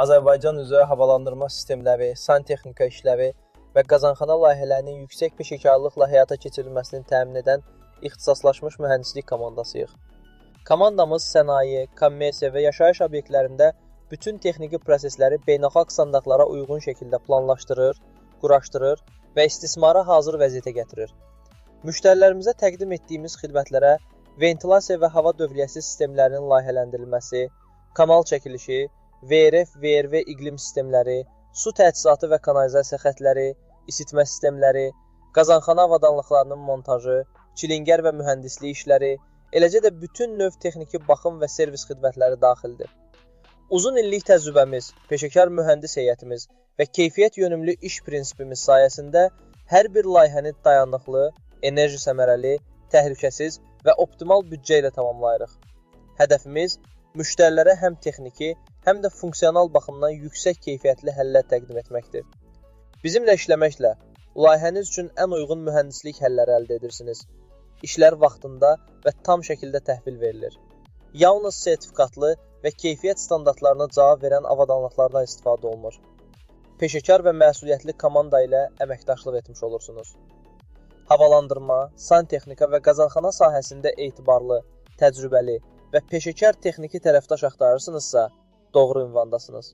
Azərbaycan üzrə havalandırma sistemləri, santexnika işləri və qazanxana layihələrinin yüksək peşəkarlıqla həyata keçirilməsini təmin edən ixtisaslaşmış mühəndislik komandasıyıq. Komandamız sənaye, kommersiya və yaşayış obyektlərində bütün texniki prosesləri beynəlxalq standartlara uyğun şəkildə planlaşdırır, quraşdırır və istismara hazır vəziyyətə gətirir. Müştərilərimizə təqdim etdiyimiz xidmətlərə ventilasiya və hava dövriyyəsi sistemlərinin layihələndirilməsi, kanal çəkilişi, VRF, VRV iqlim sistemləri, su təchizatı və kanalizasiya xəttləri, isitmə sistemləri, qazanxana avadanlıqlarının montajı, çilingər və mühəndislik işləri, eləcə də bütün növ texniki baxım və servis xidmətləri daxildir. Uzun illik təcrübəmiz, peşəkar mühəndis heyətimiz və keyfiyyət yönümlü iş prinsipimiz sayəsində hər bir layihəni dayanıqlı, enerji səmərəli, təhlükəsiz və optimal büdcə ilə tamamlayırıq. Hədəfimiz müştərilərə həm texniki, həm də funksional baxımdan yüksək keyfiyyətli həllər təqdim etməkdir. Bizimlə işləməklə layihəniz üçün ən uyğun mühəndislik həlləri əldə edirsiniz. İşlər vaxtında və tam şəkildə təhvil verilir. Yalnız sertifikatlı və keyfiyyət standartlarına cavab verən avadanlıqlardan istifadə olunur. Peşəkar və məsuliyyətli komanda ilə əməkdaşlıq etmiş olursunuz. Havalandırma, santexnika və qazanxana sahəsində etibarlı, təcrübəli və peşəkar texniki tərəfdaş axtarırsınızsa, doğru ünvandasınız.